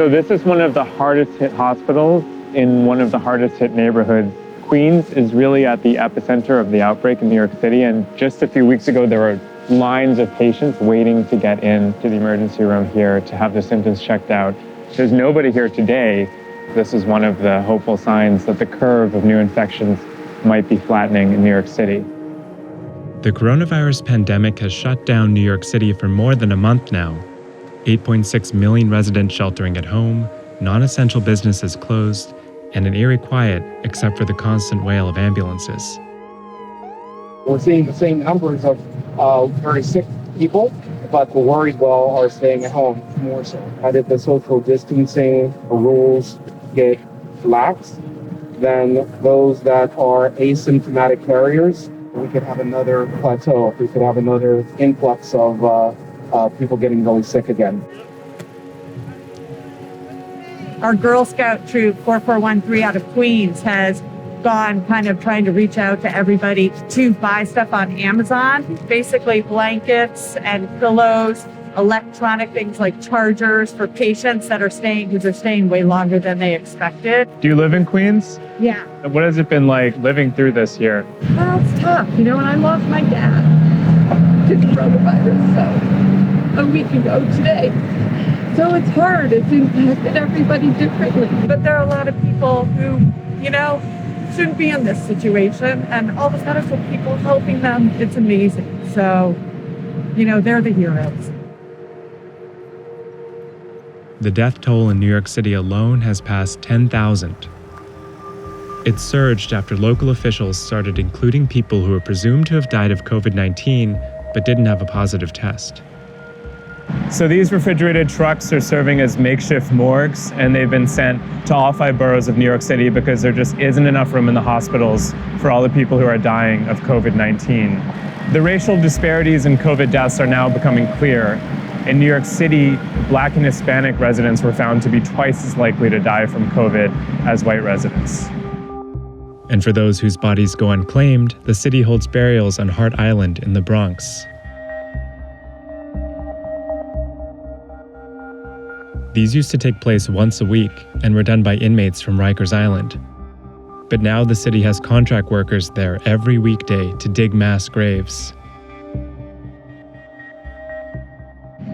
So this is one of the hardest hit hospitals in one of the hardest hit neighborhoods. Queens is really at the epicenter of the outbreak in New York City, and just a few weeks ago there were lines of patients waiting to get into the emergency room here to have their symptoms checked out. There's nobody here today. This is one of the hopeful signs that the curve of new infections might be flattening in New York City. The coronavirus pandemic has shut down New York City for more than a month now. 8.6 million residents sheltering at home, non-essential businesses closed, and an eerie quiet except for the constant wail of ambulances. We're seeing the same numbers of very sick people, but the worried well are staying at home more so. And if the social distancing rules get relaxed, then those that are asymptomatic carriers, we could have another plateau. We could have another influx of people getting really sick again. Our Girl Scout troop 4413 out of Queens has gone kind of trying to reach out to everybody to buy stuff on Amazon, basically blankets and pillows, electronic things like chargers for patients that are staying, because they're staying way longer than they expected. Do you live in Queens? Yeah. What has it been like living through this year? Well, it's tough. And I lost my dad to coronavirus, so a week ago today. So it's hard. It's impacted everybody differently. But there are a lot of people who, shouldn't be in this situation. And all of a sudden, with people helping them, it's amazing. So, they're the heroes. The death toll in New York City alone has passed 10,000. It surged after local officials started including people who were presumed to have died of COVID-19 but didn't have a positive test. So these refrigerated trucks are serving as makeshift morgues, and they've been sent to all 5 boroughs of New York City because there just isn't enough room in the hospitals for all the people who are dying of COVID-19. The racial disparities in COVID deaths are now becoming clear. In New York City, Black and Hispanic residents were found to be twice as likely to die from COVID as white residents. And for those whose bodies go unclaimed, the city holds burials on Hart Island in the Bronx. These used to take place once a week and were done by inmates from Rikers Island. But now the city has contract workers there every weekday to dig mass graves.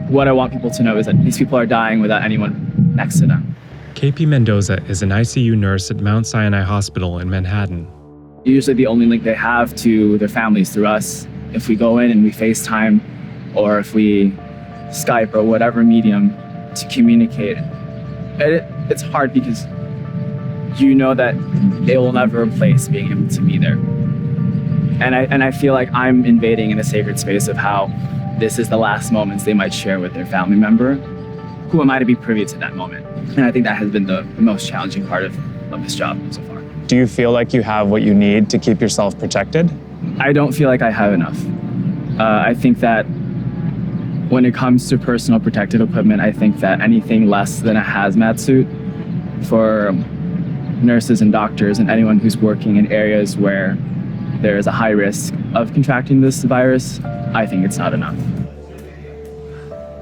What I want people to know is that these people are dying without anyone next to them. KP Mendoza is an ICU nurse at Mount Sinai Hospital in Manhattan. Usually the only link they have to their families through us. If we go in and we FaceTime, or if we Skype or whatever medium to communicate, it's hard because you know that they will never replace being able to be there. And I feel like I'm invading in a sacred space of how this is the last moments they might share with their family member. Who am I to be privy to that moment? And I think that has been the most challenging part of this job so far. Do you feel like you have what you need to keep yourself protected? I don't feel like I have enough. I think that when it comes to personal protective equipment, I think that anything less than a hazmat suit for nurses and doctors and anyone who's working in areas where there is a high risk of contracting this virus, I think it's not enough.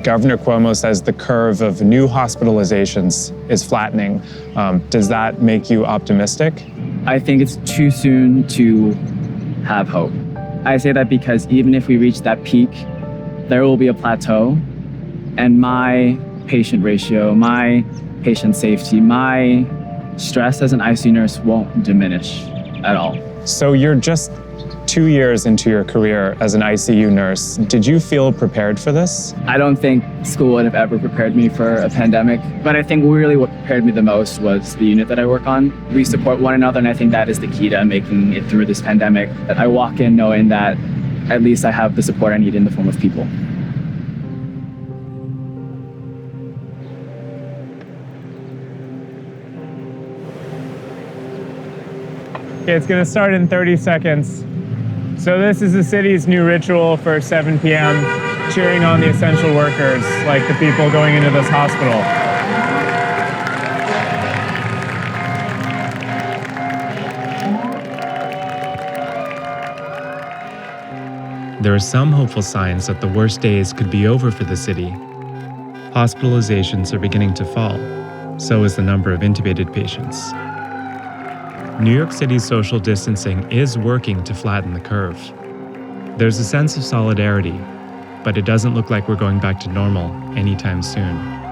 Governor Cuomo says the curve of new hospitalizations is flattening. Does that make you optimistic? I think it's too soon to have hope. I say that because even if we reach that peak, there will be a plateau, and my patient ratio, my patient safety, my stress as an ICU nurse won't diminish at all. So you're just 2 years into your career as an ICU nurse. Did you feel prepared for this? I don't think school would have ever prepared me for a pandemic, but I think really what prepared me the most was the unit that I work on. We support one another, and I think that is the key to making it through this pandemic. I walk in knowing that at least I have the support I need in the form of people. Okay, it's gonna start in 30 seconds. So this is the city's new ritual for 7 p.m., cheering on the essential workers, like the people going into this hospital. There are some hopeful signs that the worst days could be over for the city. Hospitalizations are beginning to fall, So is the number of intubated patients. New York City's social distancing is working to flatten the curve. There's a sense of solidarity, but it doesn't look like we're going back to normal anytime soon.